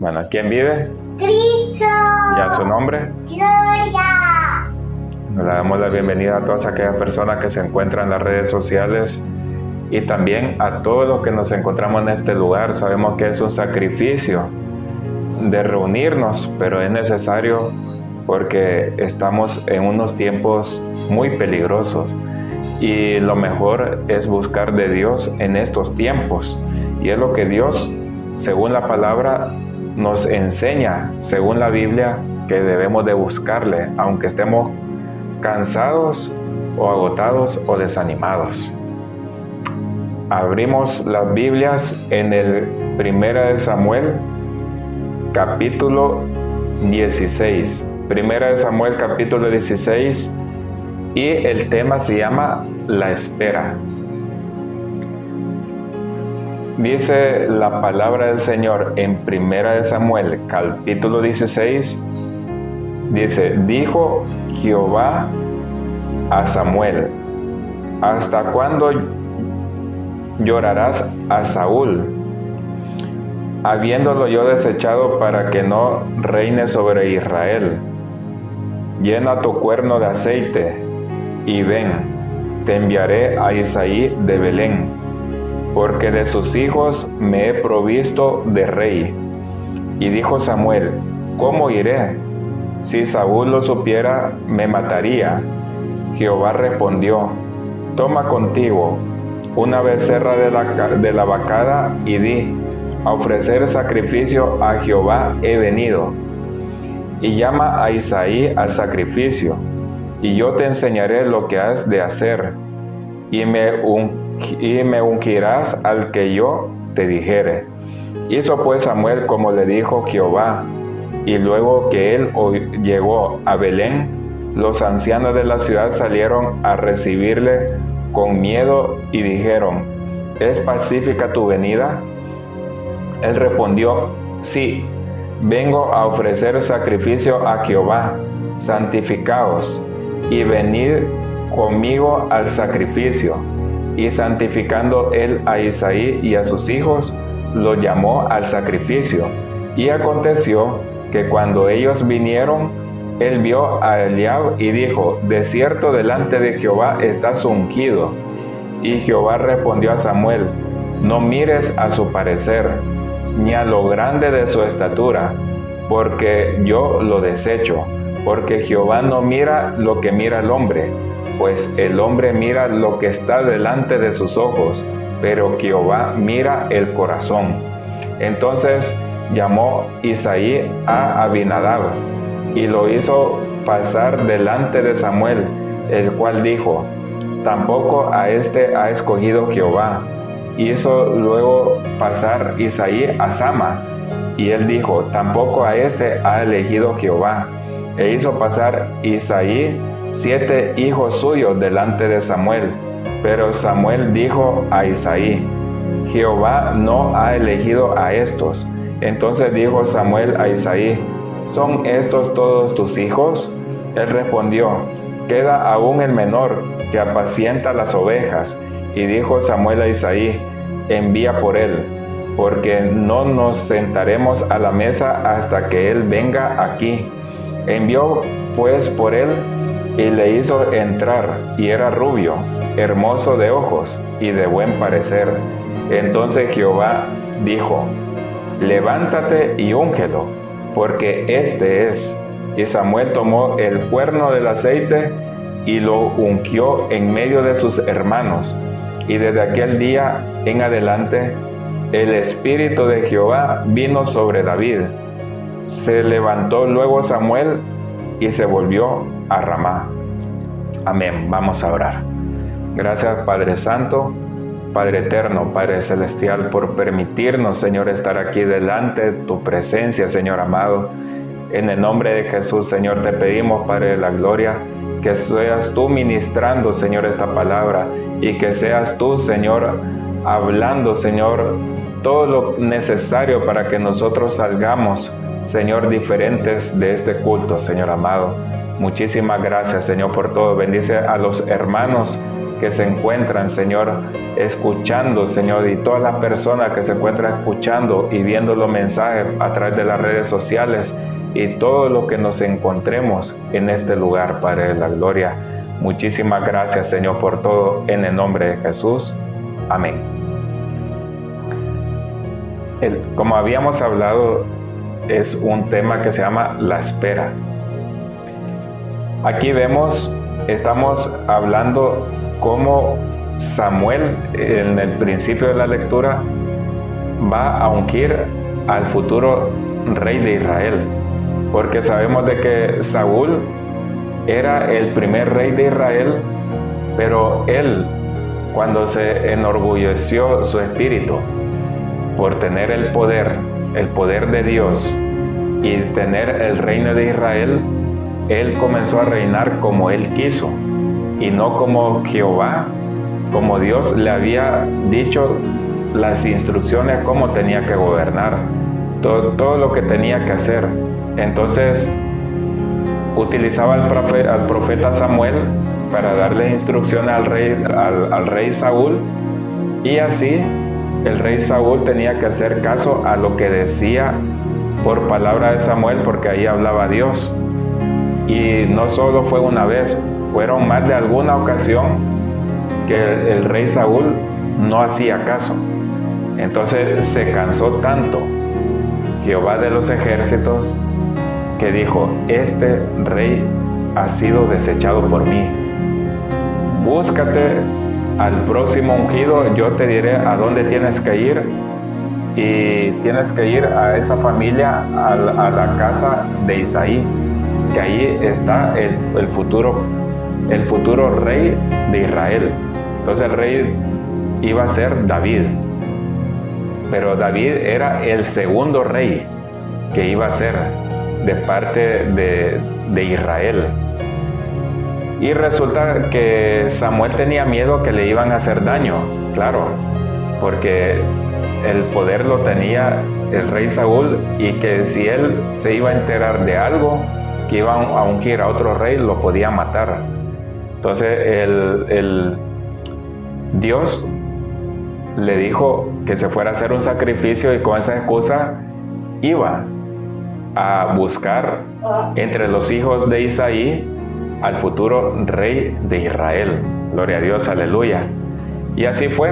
Bueno, ¿quién vive? Cristo. ¿Y a su nombre? Gloria. Le damos la bienvenida a todas aquellas personas que se encuentran en las redes sociales y también a todos los que nos encontramos en este lugar. Sabemos que es un sacrificio de reunirnos, pero es necesario porque estamos en unos tiempos muy peligrosos y lo mejor es buscar de Dios en estos tiempos, y es lo que Dios, según la palabra, nos enseña, según la Biblia, que debemos de buscarle, aunque estemos cansados o agotados o desanimados. Abrimos las Biblias en el 1 de Samuel, capítulo 16. 1 de Samuel, capítulo 16, y el tema se llama La espera. Dice la palabra del Señor en 1 de Samuel, capítulo 16, dice: dijo Jehová a Samuel: ¿hasta cuándo llorarás a Saúl, habiéndolo yo desechado para que no reine sobre Israel? Llena tu cuerno de aceite y ven, te enviaré a Isaí de Belén, porque de sus hijos me he provisto de rey. Y dijo Samuel: ¿cómo iré? Si Saúl lo supiera, me mataría. Jehová respondió: toma contigo una becerra de la vacada y di: a ofrecer sacrificio a Jehová he venido. Y llama a Isaí al sacrificio, y yo te enseñaré lo que has de hacer, y me ungirás al que yo te dijere. Hizo pues Samuel como le dijo Jehová, y luego que él llegó a Belén, los ancianos de la ciudad salieron a recibirle con miedo y dijeron: ¿es pacífica tu venida? Él respondió: sí, vengo a ofrecer sacrificio a Jehová, santificaos y venid conmigo al sacrificio. Y santificando él a Isaí y a sus hijos, los llamó al sacrificio. Y aconteció que cuando ellos vinieron, él vio a Eliab y dijo: de cierto delante de Jehová estás ungido. Y Jehová respondió a Samuel: no mires a su parecer, ni a lo grande de su estatura, porque yo lo desecho. Porque Jehová no mira lo que mira el hombre, pues el hombre mira lo que está delante de sus ojos, pero Jehová mira el corazón. Entonces llamó Isaí a Abinadab y lo hizo pasar delante de Samuel, el cual dijo: tampoco a este ha escogido Jehová. Hizo luego pasar Isaí a Sama, y él dijo: tampoco a este ha elegido Jehová. E hizo pasar Isaí 7 hijos suyos delante de Samuel. Pero Samuel dijo a Isaí: Jehová no ha elegido a estos. Entonces dijo Samuel a Isaí: ¿son estos todos tus hijos? Él respondió: queda aún el menor, que apacienta las ovejas. Y dijo Samuel a Isaí: envía por él, porque no nos sentaremos a la mesa hasta que él venga aquí. Envió pues por él, y le hizo entrar, y era rubio, hermoso de ojos, y de buen parecer. Entonces Jehová dijo: levántate y úngelo, porque este es. Y Samuel tomó el cuerno del aceite, y lo ungió en medio de sus hermanos. Y desde aquel día en adelante, el Espíritu de Jehová vino sobre David. Se levantó luego Samuel y se volvió a Ramá. Amén. Vamos a orar. Gracias, Padre Santo, Padre Eterno, Padre Celestial, por permitirnos, Señor, estar aquí delante de tu presencia, Señor amado. En el nombre de Jesús, Señor, te pedimos, Padre de la Gloria, que seas tú ministrando, Señor, esta palabra, y que seas tú, Señor, hablando, Señor, todo lo necesario para que nosotros salgamos, Señor, diferentes de este culto, Señor amado. Muchísimas gracias, Señor, por todo. Bendice a los hermanos que se encuentran, Señor, escuchando, Señor, y todas las personas que se encuentran escuchando y viendo los mensajes a través de las redes sociales y todo lo que nos encontremos en este lugar, Padre de la Gloria. Muchísimas gracias, Señor, por todo, en el nombre de Jesús. Amén. Como habíamos hablado, es un tema que se llama la espera. Aquí estamos hablando cómo Samuel, en el principio de la lectura, va a ungir al futuro rey de Israel, porque sabemos de que Saúl era el primer rey de Israel, pero él, cuando se enorgulleció su espíritu por tener el poder de Dios y tener el reino de Israel, él comenzó a reinar como él quiso y no como Jehová, como Dios le había dicho las instrucciones cómo tenía que gobernar, todo lo que tenía que hacer. Entonces utilizaba al profeta Samuel para darle instrucciones al rey Saúl, y así el rey Saúl tenía que hacer caso a lo que decía por palabra de Samuel, porque ahí hablaba Dios. Y no solo fue una vez, fueron más de alguna ocasión que el rey Saúl no hacía caso. Entonces se cansó tanto Jehová de los ejércitos que dijo: este rey ha sido desechado por mí. Búscate al próximo ungido, yo te diré a dónde tienes que ir, y tienes que ir a esa familia, a la casa de Isaí, que ahí está el futuro rey de Israel. Entonces el rey iba a ser David, pero David era el segundo rey que iba a ser de parte de Israel. Y resulta que Samuel tenía miedo que le iban a hacer daño, claro, porque el poder lo tenía el rey Saúl, y que si él se iba a enterar de algo, que iban a ungir a otro rey, lo podía matar. Entonces el Dios le dijo que se fuera a hacer un sacrificio, y con esa excusa iba a buscar entre los hijos de Isaí al futuro rey de Israel. Gloria a Dios, aleluya. Y así fue.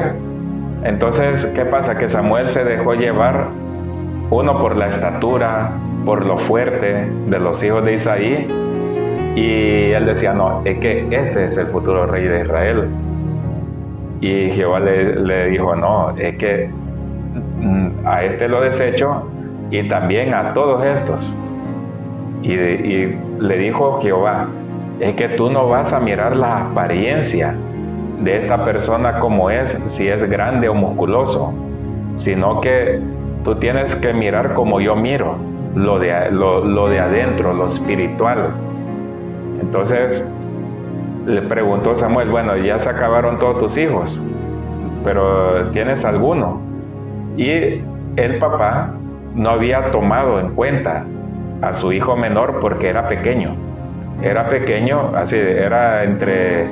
Entonces, ¿qué pasa? Que Samuel se dejó llevar, uno, por la estatura, por lo fuerte de los hijos de Isaí, y él decía: no, es que este es el futuro rey de Israel. Y Jehová le dijo: no, es que a este lo desecho, y también a todos estos. Y le dijo Jehová: es que tú no vas a mirar la apariencia de esta persona como es, si es grande o musculoso, sino que tú tienes que mirar como yo miro, lo de adentro, lo espiritual. Entonces le preguntó Samuel: bueno, ya se acabaron todos tus hijos, pero ¿tienes alguno? Y el papá no había tomado en cuenta a su hijo menor porque era pequeño, así era entre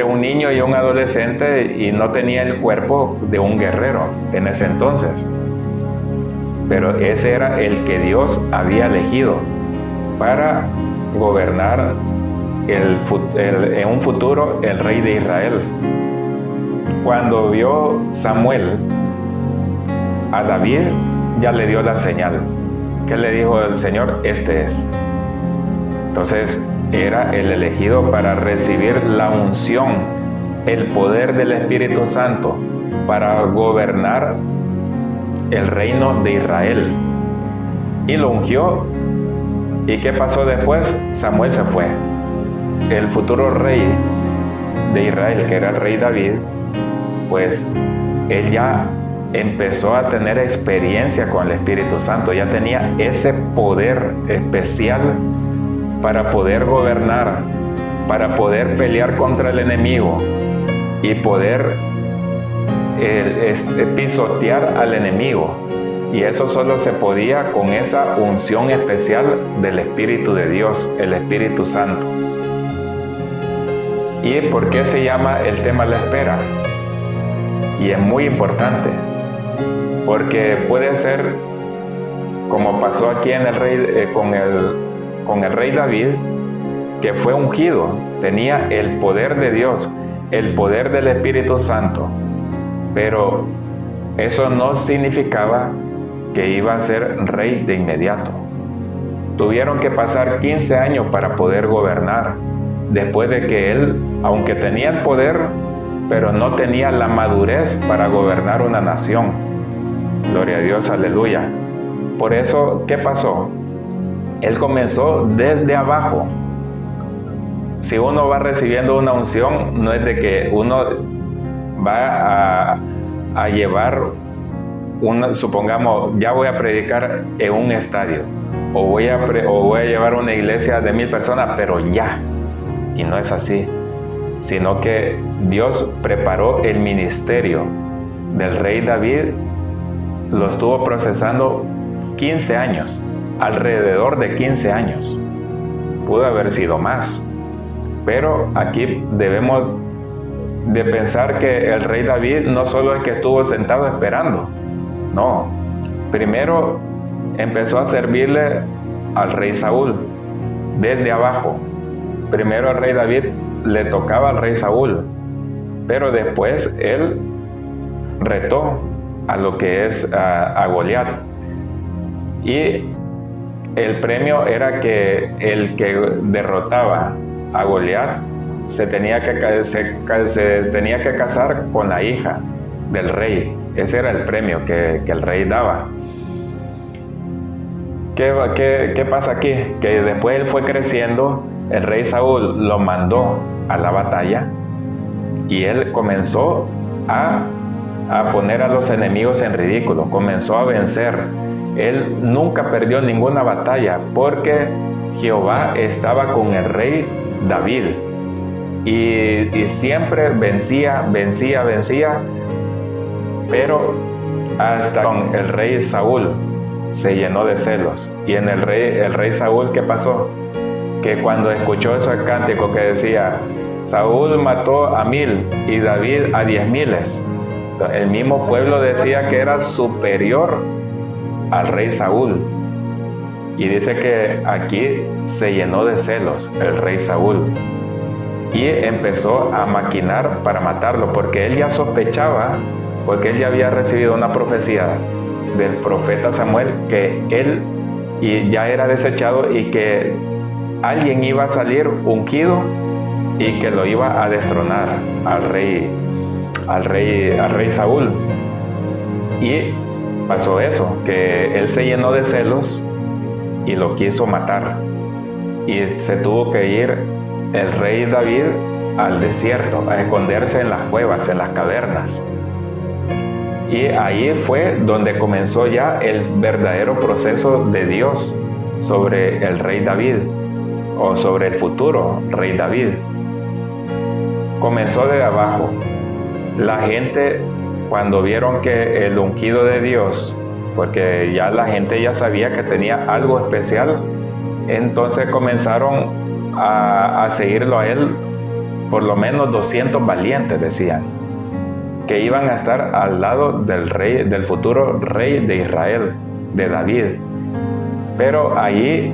un niño y un adolescente, y no tenía el cuerpo de un guerrero en ese entonces. Pero ese era el que Dios había elegido para gobernar en un futuro el rey de Israel. Cuando vio Samuel a David, ya le dio la señal. ¿Qué le dijo el Señor? Este es. Entonces era el elegido para recibir la unción, el poder del Espíritu Santo para gobernar el reino de Israel. Y lo ungió. ¿Y qué pasó después? Samuel se fue. El futuro rey de Israel, que era el rey David, pues él ya empezó a tener experiencia con el Espíritu Santo, ya tenía ese poder especial para poder gobernar, para poder pelear contra el enemigo y poder pisotear al enemigo. Y eso solo se podía con esa unción especial del Espíritu de Dios, el Espíritu Santo. ¿Y por qué se llama el tema la espera? Y es muy importante, porque puede ser, como pasó aquí en el rey, con el rey David, que fue ungido, tenía el poder de Dios, el poder del Espíritu Santo, pero eso no significaba que iba a ser rey de inmediato. Tuvieron que pasar 15 años para poder gobernar, después de que él, aunque tenía el poder, pero no tenía la madurez para gobernar una nación. Gloria a Dios, aleluya. Por eso, ¿qué pasó? Él comenzó desde abajo. Si uno va recibiendo una unción, no es de que uno va a llevar supongamos, ya voy a predicar en un estadio, o voy a llevar una iglesia de 1000 personas, pero ya. Y no es así, sino que Dios preparó el ministerio del rey David, lo estuvo procesando 15 años, alrededor de 15 años. Pudo haber sido más, pero aquí debemos de pensar que el rey David no solo es que estuvo sentado esperando, no, primero empezó a servirle al rey Saúl desde abajo. Primero el rey David le tocaba al rey Saúl, pero después él retó a lo que es a Goliat, y el premio era que el que derrotaba a Goliat se tenía que casar con la hija del rey. Ese era el premio que el rey daba. ¿Qué pasa aquí? Que después él fue creciendo, el rey Saúl lo mandó a la batalla y él comenzó a poner a los enemigos en ridículo, comenzó a vencer. Él nunca perdió ninguna batalla porque Jehová estaba con el rey David y siempre vencía, pero hasta con el rey Saúl se llenó de celos. Y en el rey Saúl, ¿qué pasó? Que cuando escuchó ese cántico que decía, Saúl mató a 1000 y David a 10,000, el mismo pueblo decía que era superior al rey Saúl. Y dice que aquí se llenó de celos el rey Saúl y empezó a maquinar para matarlo, porque él ya sospechaba, porque él ya había recibido una profecía del profeta Samuel que él ya era desechado y que alguien iba a salir ungido y que lo iba a destronar al rey Saúl. Y pasó eso, que él se llenó de celos y lo quiso matar, y se tuvo que ir el rey David al desierto a esconderse en las cuevas, en las cavernas. Y ahí fue donde comenzó ya el verdadero proceso de Dios sobre el rey David, o sobre el futuro rey David. Comenzó de abajo. La gente, cuando vieron que el ungido de Dios, porque ya la gente ya sabía que tenía algo especial, entonces comenzaron a seguirlo a él, por lo menos 200 valientes, decían, que iban a estar al lado del rey, del futuro rey de Israel, de David. Pero allí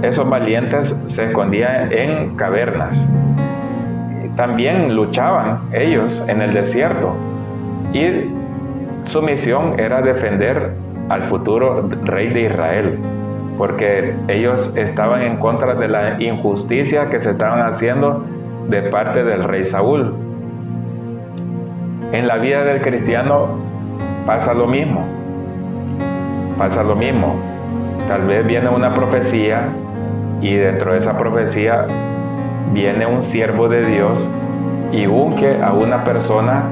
esos valientes se escondían en cavernas. También luchaban ellos en el desierto, y su misión era defender al futuro rey de Israel, porque ellos estaban en contra de la injusticia que se estaban haciendo de parte del rey Saúl. En la vida del cristiano pasa lo mismo. Tal vez viene una profecía y dentro de esa profecía viene un siervo de Dios y unge a una persona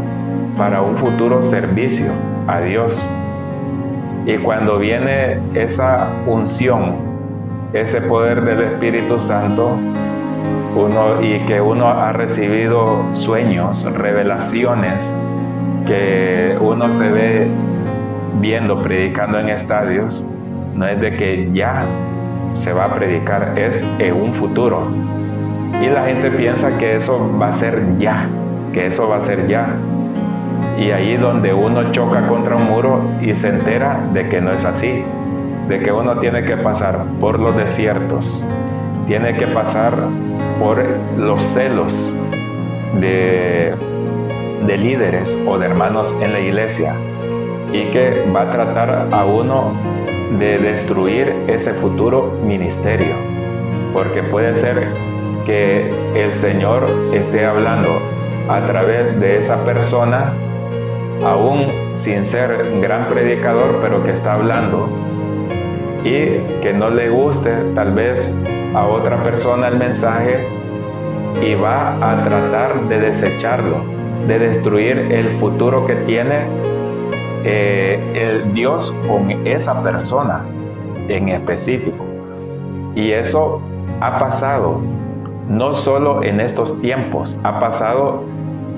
para un futuro servicio a Dios. Y cuando viene esa unción, ese poder del Espíritu Santo, que uno ha recibido sueños, revelaciones, que uno se ve viendo, predicando en estadios, no es de que ya se va a predicar, es en un futuro. Y la gente piensa que eso va a ser ya, que eso va a ser ya. Y ahí donde uno choca contra un muro y se entera de que no es así, de que uno tiene que pasar por los desiertos, tiene que pasar por los celos de líderes o de hermanos en la iglesia, y que va a tratar a uno de destruir ese futuro ministerio, porque puede ser que el Señor esté hablando a través de esa persona, aún sin ser un gran predicador, pero que está hablando, y que no le guste tal vez a otra persona el mensaje, y va a tratar de desecharlo, de destruir el futuro que tiene el Dios con esa persona en específico. Y eso ha pasado no solo en estos tiempos, ha pasado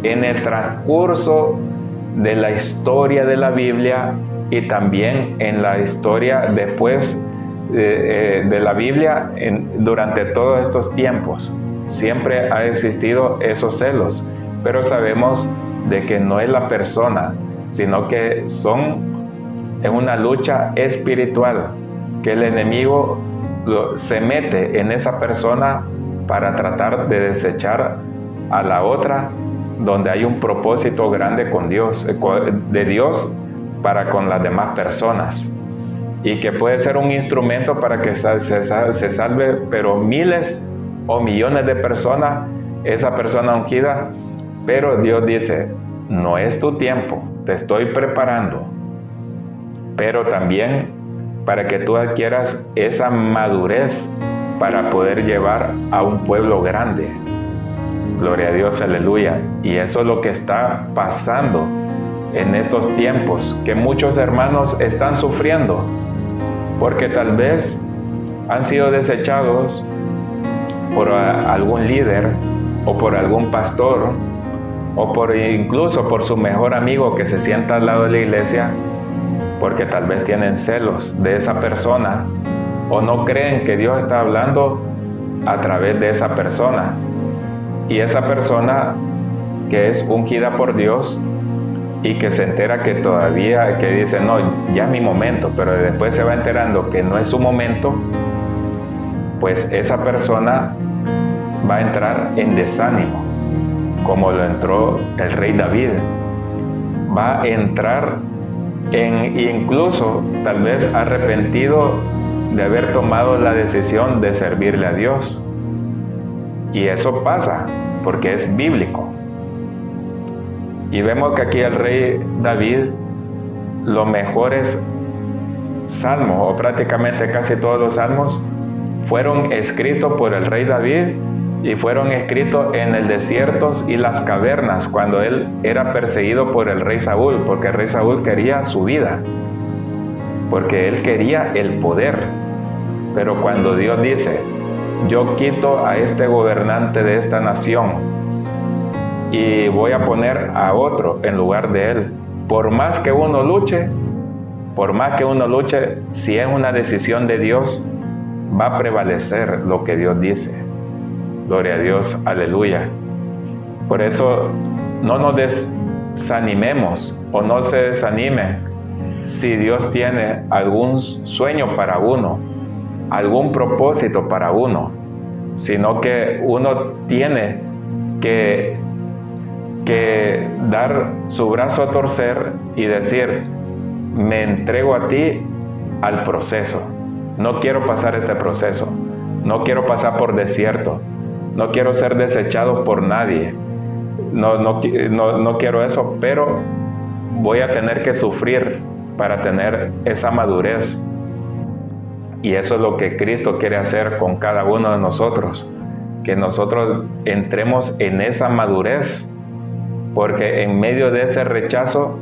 en el transcurso de la historia de la Biblia, y también en la historia después de la Biblia. Durante todos estos tiempos siempre ha existido esos celos, pero sabemos de que no es la persona, sino que es una lucha espiritual, que el enemigo se mete en esa persona para tratar de desechar a la otra, donde hay un propósito grande con Dios, de Dios para con las demás personas, y que puede ser un instrumento para que se salve, pero miles o millones de personas, esa persona ungida. Pero Dios dice: no es tu tiempo, te estoy preparando, pero también para que tú adquieras esa madurez para poder llevar a un pueblo grande. Gloria a Dios, aleluya. Y eso es lo que está pasando en estos tiempos, que muchos hermanos están sufriendo, porque tal vez han sido desechados por algún líder, o por algún pastor, o incluso por su mejor amigo que se sienta al lado de la iglesia, porque tal vez tienen celos de esa persona, o no creen que Dios está hablando a través de esa persona. Y esa persona que es ungida por Dios, y que se entera que todavía, que dice: no, ya es mi momento, pero después se va enterando que no es su momento, pues esa persona va a entrar en desánimo, como lo entró el rey David. Va a entrar incluso tal vez arrepentido de haber tomado la decisión de servirle a Dios. Y eso pasa porque es bíblico. Y vemos que aquí el rey David, los mejores salmos, o prácticamente casi todos los salmos, fueron escritos por el rey David, y fueron escritos en el desierto y las cavernas, cuando él era perseguido por el rey Saúl, porque el rey Saúl quería su vida, porque él quería el poder. Pero cuando Dios dice: yo quito a este gobernante de esta nación y voy a poner a otro en lugar de él, por más que uno luche, si es una decisión de Dios, va a prevalecer lo que Dios dice. Gloria a Dios, aleluya. Por eso no nos desanimemos, o no se desanimen si Dios tiene algún sueño para uno, algún propósito para uno, sino que uno tiene que dar su brazo a torcer y decir: me entrego a ti al proceso. No quiero pasar este proceso, no quiero pasar por desierto, no quiero ser desechado por nadie, no quiero eso, pero voy a tener que sufrir para tener esa madurez. Y eso es lo que Cristo quiere hacer con cada uno de nosotros, que nosotros entremos en esa madurez, porque en medio de ese rechazo,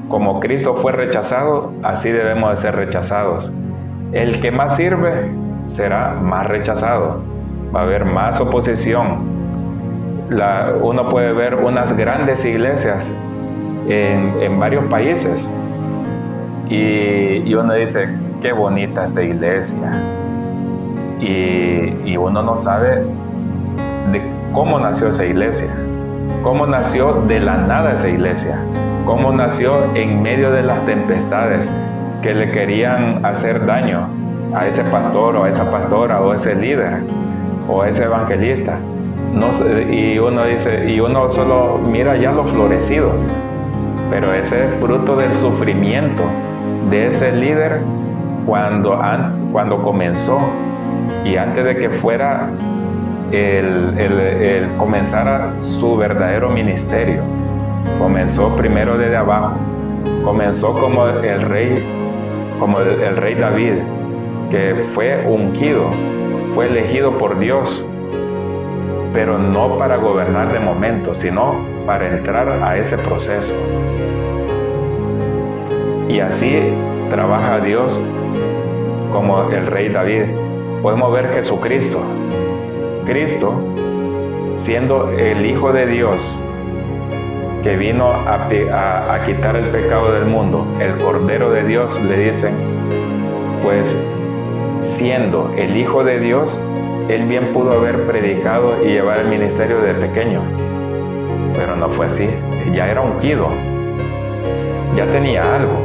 como Cristo fue rechazado, así debemos de ser rechazados. El que más sirve será más rechazado, va a haber más oposición. Uno puede ver unas grandes iglesias en varios países, y uno dice: qué bonita esta iglesia, y uno no sabe de cómo nació esa iglesia, cómo nació de la nada esa iglesia, cómo nació en medio de las tempestades que le querían hacer daño a ese pastor o a esa pastora o a ese líder o a ese evangelista. Y uno solo mira ya lo florecido, pero ese es fruto del sufrimiento de ese líder cuando comenzó y antes de que fuera comenzara su verdadero ministerio. Comenzó primero desde abajo, comenzó como el rey David, que fue ungido, fue elegido por Dios, pero no para gobernar de momento, sino para entrar a ese proceso. Y así trabaja Dios como el rey David. Podemos ver Jesucristo. Cristo, siendo el Hijo de Dios, que vino a quitar el pecado del mundo, el Cordero de Dios, le dicen, pues siendo el Hijo de Dios, Él bien pudo haber predicado y llevar el ministerio de pequeño, pero no fue así. Ya era ungido, ya tenía algo,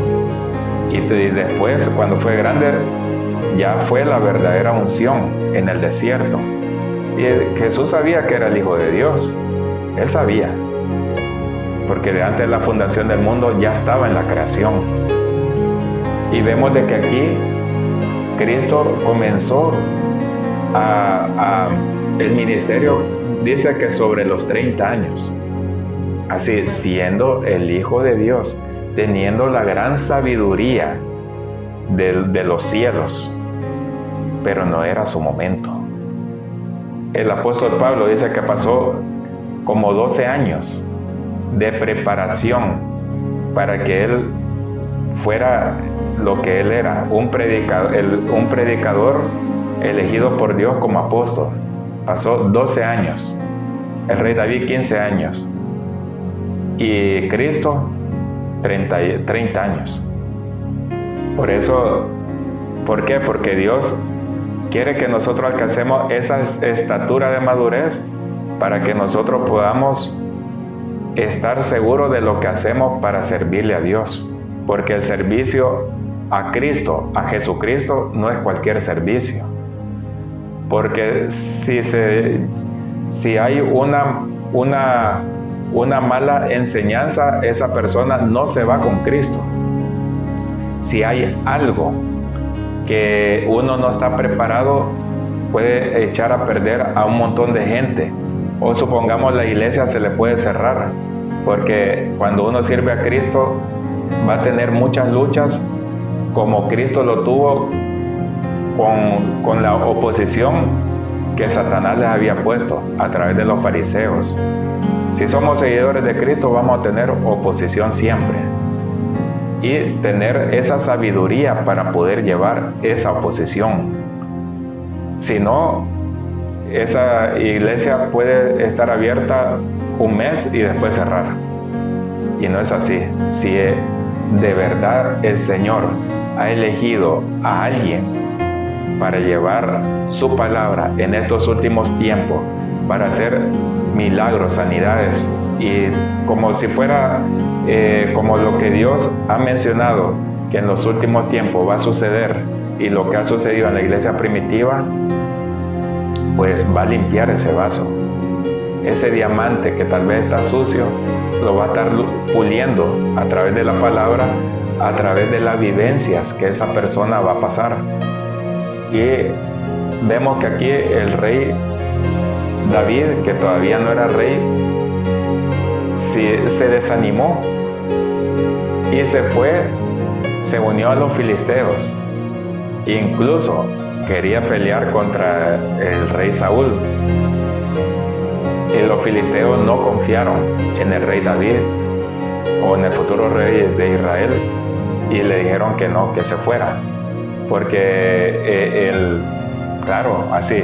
y después, cuando fue grande, ya fue la verdadera unción en el desierto. Y Jesús sabía que era el Hijo de Dios. Él sabía, porque de antes de la fundación del mundo ya estaba en la creación. Y vemos de que aquí Cristo comenzó el ministerio, dice que sobre los 30 años. Así, siendo el Hijo de Dios, teniendo la gran sabiduría de los cielos, pero no era su momento. El apóstol Pablo dice que pasó como 12 años de preparación para que él fuera lo que él era, un predicador elegido por Dios como apóstol. Pasó 12 años, el rey David 15 años y Cristo 30 años. Por eso, ¿por qué? Porque Dios quiere que nosotros alcancemos esa estatura de madurez para que nosotros podamos estar seguros de lo que hacemos para servirle a Dios. Porque el servicio a Cristo, a Jesucristo, no es cualquier servicio. Porque si hay una mala enseñanza, esa persona no se va con Cristo. Si hay algo que uno no está preparado, puede echar a perder a un montón de gente. O supongamos la iglesia se le puede cerrar, porque cuando uno sirve a Cristo va a tener muchas luchas, como Cristo lo tuvo con la oposición que Satanás les había puesto a través de los fariseos. Si somos seguidores de Cristo, vamos a tener oposición siempre y tener esa sabiduría para poder llevar esa oposición. Si no, esa iglesia puede estar abierta un mes y después cerrar. Y no es así. Si de verdad el Señor ha elegido a alguien para llevar su palabra en estos últimos tiempos, para hacer milagros, sanidades, y como si fuera como lo que Dios ha mencionado que en los últimos tiempos va a suceder, y lo que ha sucedido en la iglesia primitiva, pues va a limpiar ese vaso. Ese diamante que tal vez está sucio, lo va a estar puliendo a través de la palabra, a través de las vivencias que esa persona va a pasar. Y vemos que aquí el rey David, que todavía no era rey, se desanimó y se unió a los filisteos. Incluso quería pelear contra el rey Saúl. Y los filisteos no confiaron en el rey David o en el futuro rey de Israel, y le dijeron que no, que se fuera, porque claro, así,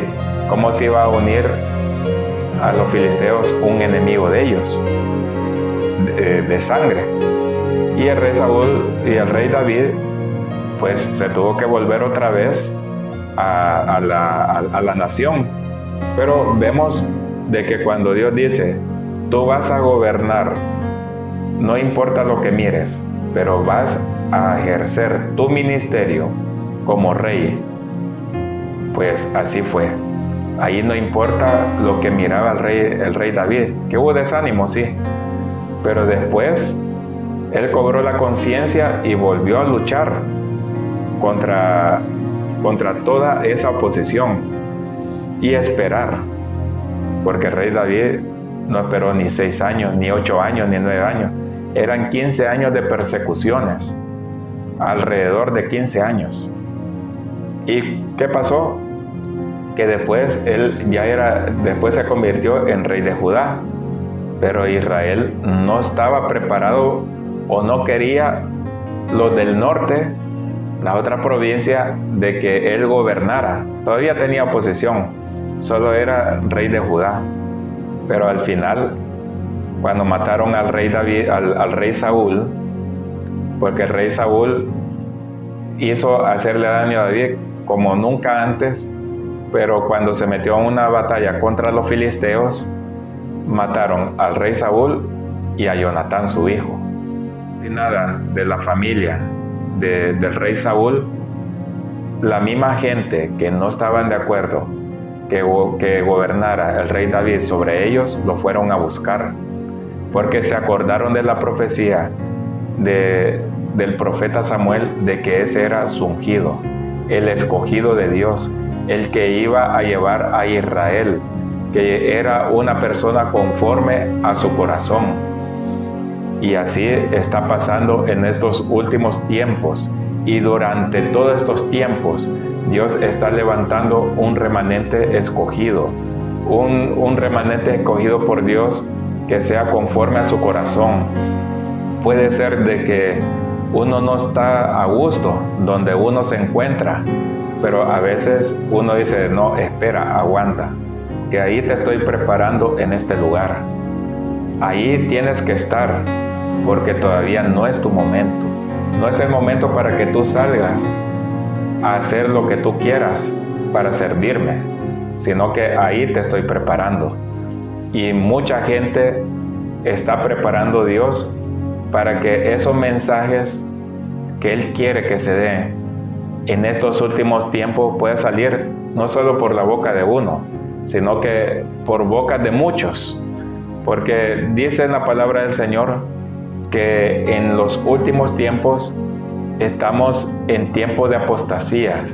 ¿cómo se iba a unir a los filisteos un enemigo de ellos, de sangre? Y el rey Saúl y el rey David, pues se tuvo que volver otra vez a la nación. Pero vemos de que cuando Dios dice, tú vas a gobernar, no importa lo que mires, pero vas a ejercer tu ministerio como rey, pues así fue. Ahí no importa lo que miraba el rey David, que hubo desánimo, sí, pero después él cobró la conciencia y volvió a luchar contra toda esa oposición y esperar, porque el rey David no esperó ni 6 años, ni 8 años, ni 9 años. Eran 15 años de persecuciones, alrededor de 15 años. ¿Y qué pasó? Que después después se convirtió en rey de Judá, pero Israel no estaba preparado o no quería los del norte, la otra provincia, de que él gobernara. Todavía tenía oposición, solo era rey de Judá. Pero al final, cuando mataron al rey David, al rey Saúl, porque el rey Saúl hizo hacerle daño a David como nunca antes, pero cuando se metió en una batalla contra los filisteos, mataron al rey Saúl y a Jonatán, su hijo. Sin nada de la familia del rey Saúl, la misma gente que no estaban de acuerdo que gobernara el rey David sobre ellos, lo fueron a buscar, porque se acordaron de la profecía del profeta Samuel, de que ese era su ungido, el escogido de Dios, el que iba a llevar a Israel, que era una persona conforme a su corazón. Y así está pasando en estos últimos tiempos, y durante todos estos tiempos Dios está levantando un remanente escogido, un remanente escogido por Dios que sea conforme a su corazón. Puede ser de que uno no está a gusto donde uno se encuentra, pero a veces uno dice, no, espera, aguanta, que ahí te estoy preparando en este lugar. Ahí tienes que estar, porque todavía no es tu momento. No es el momento para que tú salgas a hacer lo que tú quieras para servirme, sino que ahí te estoy preparando. Y mucha gente está preparando a Dios para que esos mensajes que Él quiere que se den en estos últimos tiempos puedan salir no solo por la boca de uno, sino que por boca de muchos. Porque dice en la palabra del Señor que en los últimos tiempos estamos en tiempo de apostasía,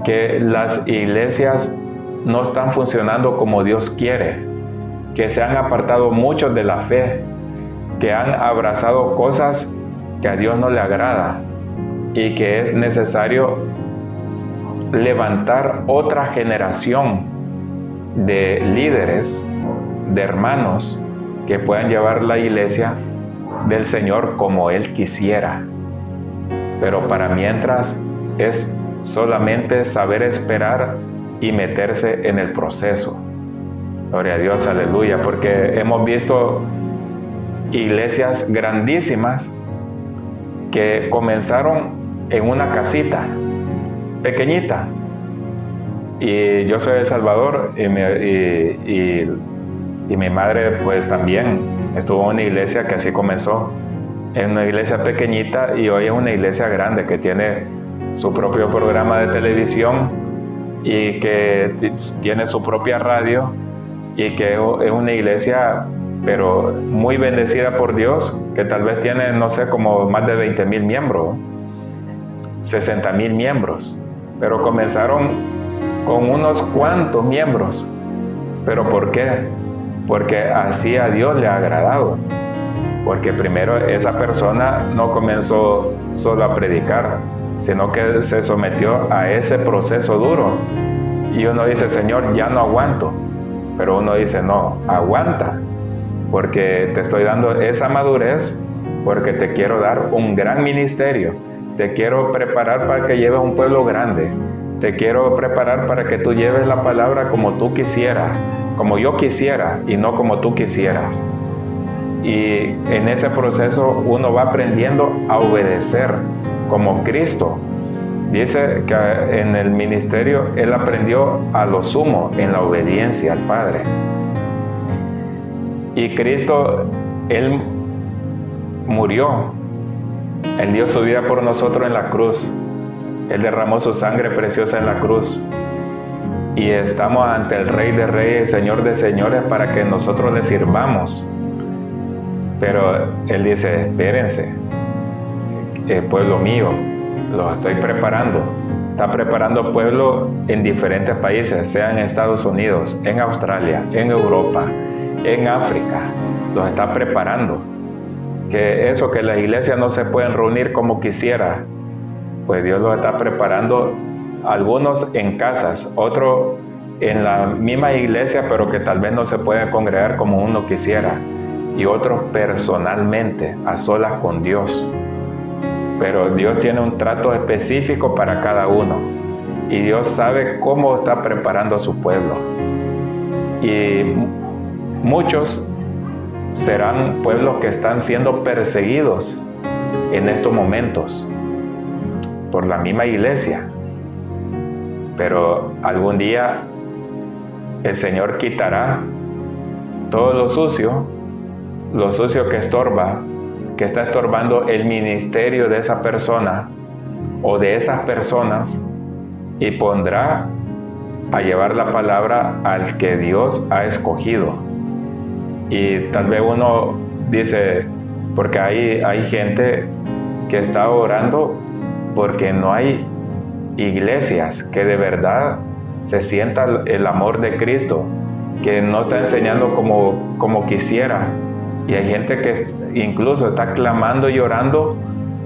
que las iglesias no están funcionando como Dios quiere, que se han apartado muchos de la fe, que han abrazado cosas que a Dios no le agrada, y que es necesario levantar otra generación de líderes, de hermanos, que puedan llevar la iglesia del Señor como Él quisiera. Pero para mientras es solamente saber esperar y meterse en el proceso. Gloria a Dios, aleluya, porque hemos visto iglesias grandísimas que comenzaron en una casita pequeñita. Y yo soy de El Salvador, y mi madre pues también estuvo en una iglesia que así comenzó, en una iglesia pequeñita, y hoy es una iglesia grande que tiene su propio programa de televisión y que tiene su propia radio, y que es una iglesia pero muy bendecida por Dios, que tal vez tiene, no sé, como más de 20,000 miembros, 60,000 miembros, pero comenzaron con unos cuantos miembros. ¿Pero por qué? Porque así a Dios le ha agradado. Porque primero esa persona no comenzó solo a predicar, sino que se sometió a ese proceso duro. Y uno dice, Señor, ya no aguanto. Pero uno dice, no, aguanta, porque te estoy dando esa madurez, porque te quiero dar un gran ministerio. Te quiero preparar para que lleves un pueblo grande. Te quiero preparar para que tú lleves la palabra como tú quisieras, como yo quisiera, y no como tú quisieras. Y en ese proceso uno va aprendiendo a obedecer como Cristo. Dice que en el ministerio Él aprendió a lo sumo en la obediencia al Padre. Y Cristo, Él murió. Él dio su vida por nosotros en la cruz. Él derramó su sangre preciosa en la cruz. Y estamos ante el Rey de Reyes, Señor de Señores, para que nosotros le sirvamos. Pero Él dice, espérense, pueblo mío, los estoy preparando. Está preparando pueblo en diferentes países, sea en Estados Unidos, en Australia, en Europa, en África. Los está preparando. Que eso, que las iglesias no se pueden reunir como quisiera, pues Dios los está preparando, algunos en casas, otros en la misma iglesia, pero que tal vez no se pueden congregar como uno quisiera, y otros personalmente, a solas con Dios. Pero Dios tiene un trato específico para cada uno, y Dios sabe cómo está preparando a su pueblo. Y muchos serán pueblos que están siendo perseguidos en estos momentos por la misma iglesia. Pero algún día el Señor quitará todo lo sucio que estorba, que está estorbando el ministerio de esa persona o de esas personas, y pondrá a llevar la palabra al que Dios ha escogido. Y tal vez uno dice, porque hay gente que está orando porque no hay iglesias que de verdad se sienta el amor de Cristo, que no está enseñando como quisiera. Y hay gente que incluso está clamando y orando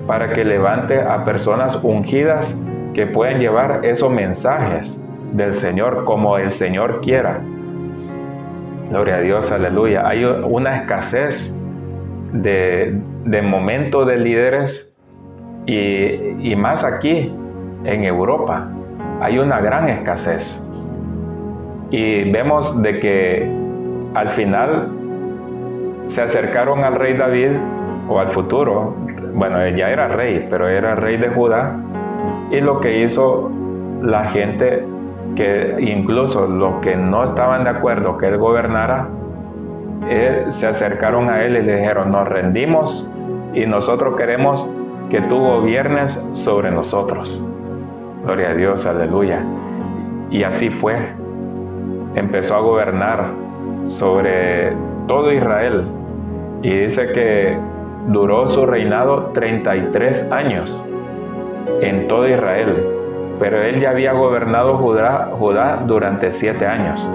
para que levante a personas ungidas que puedan llevar esos mensajes del Señor como el Señor quiera. Gloria a Dios, aleluya. Hay una escasez de momento de líderes, y más aquí en Europa hay una gran escasez. Y vemos de que al final se acercaron al rey David, o al futuro, bueno, ya era rey, pero era rey de Judá, y lo que hizo la gente, que incluso los que no estaban de acuerdo que él gobernara, se acercaron a él y le dijeron, nos rendimos y nosotros queremos que tú gobiernes sobre nosotros. Gloria a Dios, aleluya. Y así fue. Empezó a gobernar sobre todo Israel, y dice que duró su reinado 33 años en todo Israel, pero él ya había gobernado Judá durante 7 años.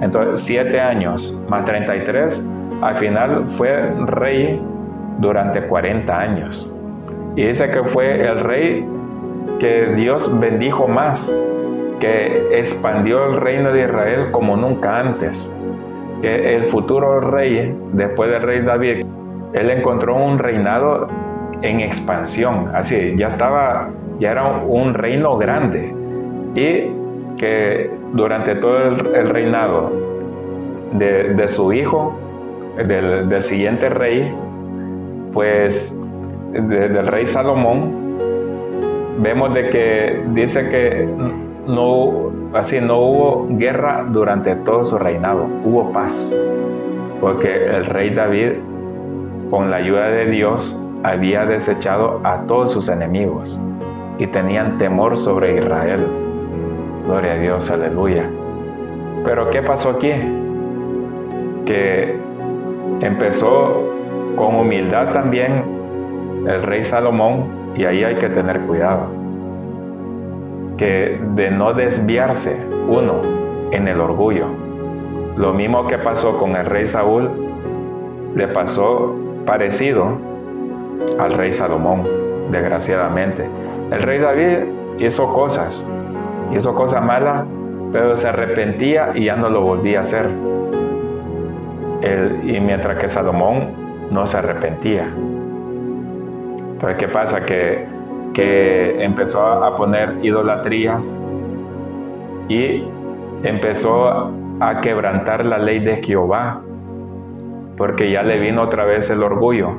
Entonces 7 años más 33, al final fue rey durante 40 años. Y dice que fue el rey que Dios bendijo más, que expandió el reino de Israel como nunca antes. Que el futuro rey, después del rey David, él encontró un reinado en expansión, así, ya era un reino grande, y que durante todo el reinado de su hijo, del siguiente rey, pues del rey Salomón, vemos de que dice que no hubo guerra durante todo su reinado, hubo paz, porque el rey David, con la ayuda de Dios, había desechado a todos sus enemigos y tenían temor sobre Israel. Gloria a Dios, aleluya. Pero ¿qué pasó aquí? Que empezó con humildad también el rey Salomón, y ahí hay que tener cuidado, que de no desviarse uno en el orgullo. Lo mismo que pasó con el rey Saúl, le pasó parecido al rey Salomón, desgraciadamente. El rey David hizo cosas malas, pero se arrepentía y ya no lo volvía a hacer. Y mientras que Salomón no se arrepentía. Entonces, ¿qué pasa? Que empezó a poner idolatrías y empezó a quebrantar la ley de Jehová, porque ya le vino otra vez el orgullo,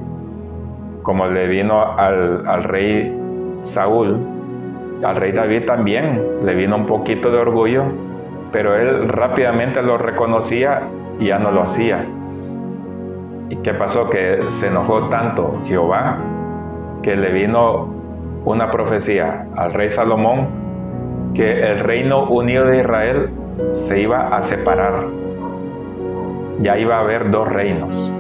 como le vino al rey Saúl. Al rey David también le vino un poquito de orgullo, pero él rápidamente lo reconocía y ya no lo hacía. ¿Y qué pasó? Que se enojó tanto Jehová que le vino una profecía al rey Salomón que el reino unido de Israel se iba a separar. Ya iba a haber dos reinos,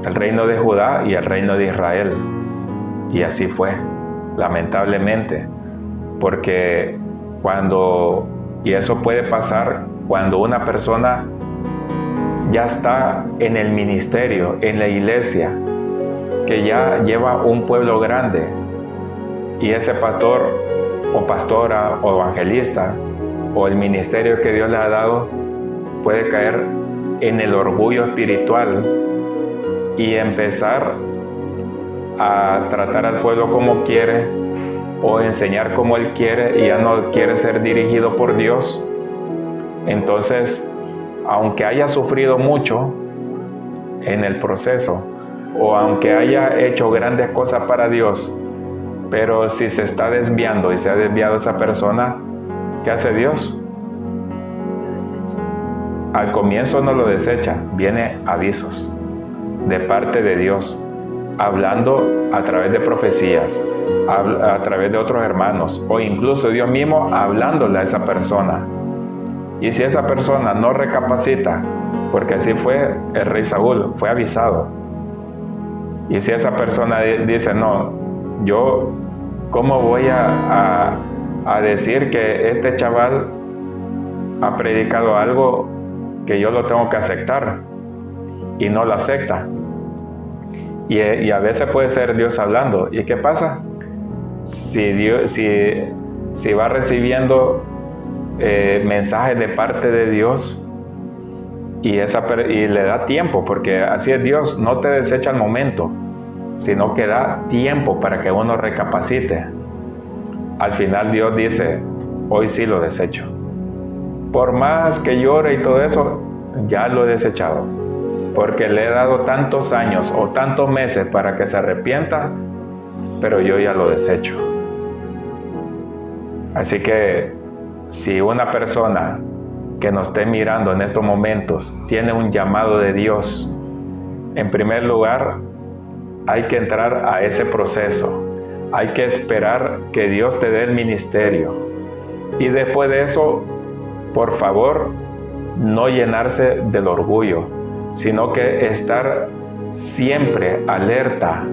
el reino de Judá y el reino de Israel. Y así fue, lamentablemente, porque y eso puede pasar cuando una persona ya está en el ministerio, en la iglesia, que ya lleva un pueblo grande, y ese pastor o pastora o evangelista o el ministerio que Dios le ha dado puede caer en el orgullo espiritual y empezar a tratar al pueblo como quiere o enseñar como él quiere y ya no quiere ser dirigido por Dios. Entonces, aunque haya sufrido mucho en el proceso o aunque haya hecho grandes cosas para Dios, pero si se está desviando y se ha desviado esa persona, ¿qué hace Dios? Al comienzo no lo desecha, viene avisos de parte de Dios, hablando a través de profecías, a través de otros hermanos, o incluso Dios mismo hablándole a esa persona. Y si esa persona no recapacita, porque así fue el rey Saúl, fue avisado. Y si esa persona dice, no, yo, ¿cómo voy a decir que este chaval ha predicado algo que yo lo tengo que aceptar? Y no lo acepta. Y a veces puede ser Dios hablando. ¿Y qué pasa? Si va recibiendo mensajes de parte de Dios y le da tiempo, porque así es Dios, no te desecha al momento, sino que da tiempo para que uno recapacite. Al final Dios dice, hoy sí lo desecho. Por más que llore y todo eso, ya lo he desechado, porque le he dado tantos años o tantos meses para que se arrepienta, pero yo ya lo desecho. Así que si una persona que nos esté mirando en estos momentos tiene un llamado de Dios, en primer lugar hay que entrar a ese proceso, hay que esperar que Dios te dé el ministerio, y después de eso, por favor, no llenarse del orgullo, sino que estar siempre alerta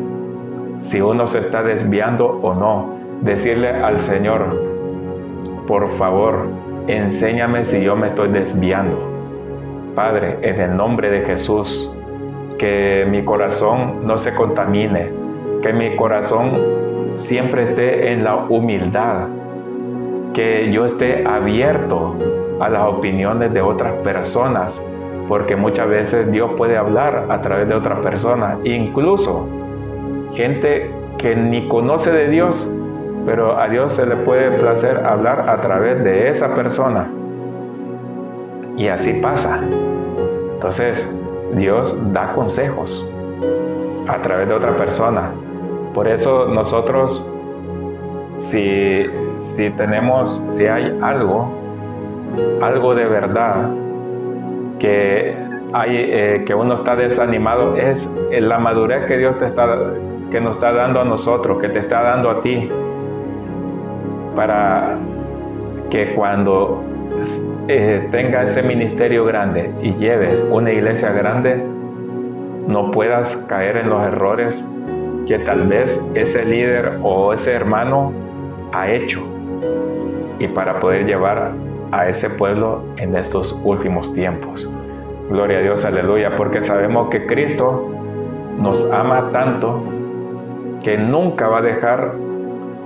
si uno se está desviando o no, decirle al Señor, por favor, enséñame si yo me estoy desviando. Padre, en el nombre de Jesús, que mi corazón no se contamine, que mi corazón siempre esté en la humildad, que yo esté abierto a las opiniones de otras personas, porque muchas veces Dios puede hablar a través de otras personas, incluso gente que ni conoce de Dios, pero a Dios se le puede placer hablar a través de esa persona. Y así pasa. Entonces, Dios da consejos a través de otra persona. Por eso nosotros, si hay algo de verdad que uno está desanimado, es la madurez que Dios que nos está dando a nosotros, que te está dando a ti, para que cuando tenga ese ministerio grande y lleves una iglesia grande, no puedas caer en los errores que tal vez ese líder o ese hermano ha hecho, y para poder llevar a ese pueblo en estos últimos tiempos. Gloria a Dios, aleluya, porque sabemos que Cristo nos ama tanto que nunca va a dejar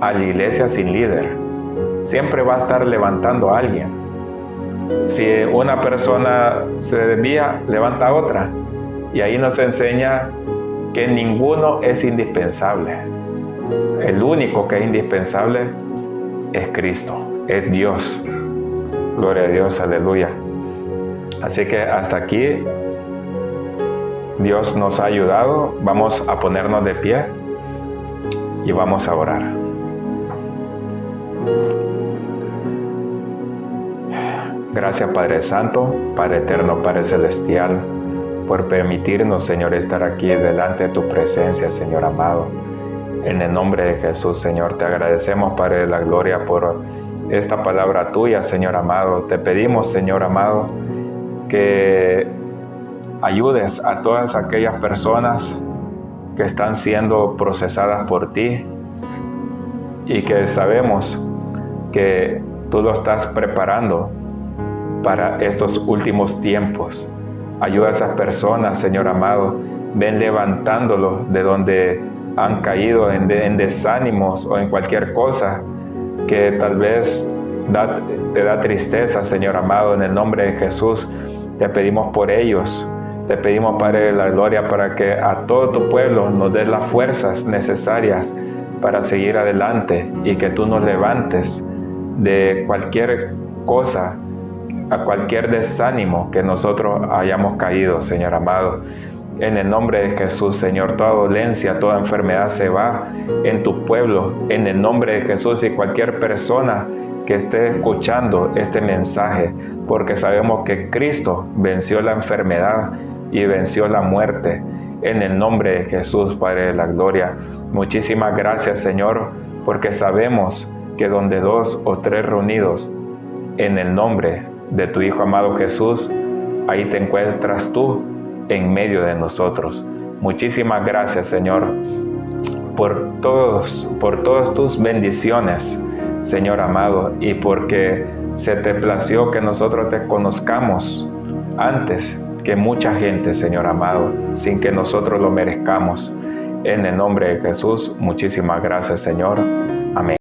a la iglesia sin líder. Siempre va a estar levantando a alguien. Si una persona se desvía, levanta a otra. Y ahí nos enseña que ninguno es indispensable. El único que es indispensable es Cristo, es Dios. Gloria a Dios, aleluya. Así que hasta aquí Dios nos ha ayudado. Vamos a ponernos de pie y vamos a orar. Gracias, Padre Santo, Padre Eterno, Padre Celestial. por permitirnos, Señor, estar aquí delante de tu presencia, Señor amado. En el nombre de Jesús, Señor, te agradecemos, Padre de la gloria, por esta palabra tuya, Señor amado. Te pedimos, Señor amado, que ayudes a todas aquellas personas que están siendo procesadas por ti y que sabemos que tú lo estás preparando para estos últimos tiempos. Ayuda a esas personas, Señor amado. Ven levantándolos de donde han caído en desánimos o en cualquier cosa que tal vez te da tristeza, Señor amado. En el nombre de Jesús te pedimos por ellos. Te pedimos, Padre de la gloria, para que a todo tu pueblo nos des las fuerzas necesarias para seguir adelante y que tú nos levantes de cualquier cosa, a cualquier desánimo que nosotros hayamos caído, Señor amado. En el nombre de Jesús, Señor, toda dolencia, toda enfermedad se va en tu pueblo, en el nombre de Jesús, y cualquier persona que esté escuchando este mensaje, porque sabemos que Cristo venció la enfermedad y venció la muerte. En el nombre de Jesús, Padre de la gloria, muchísimas gracias, Señor, porque sabemos que donde 2 o 3 reunidos en el nombre de tu Hijo amado Jesús, ahí te encuentras tú en medio de nosotros. Muchísimas gracias, Señor, por todas tus bendiciones, Señor amado, y porque se te plació que nosotros te conozcamos antes que mucha gente, Señor amado, sin que nosotros lo merezcamos. En el nombre de Jesús, muchísimas gracias, Señor. Amén.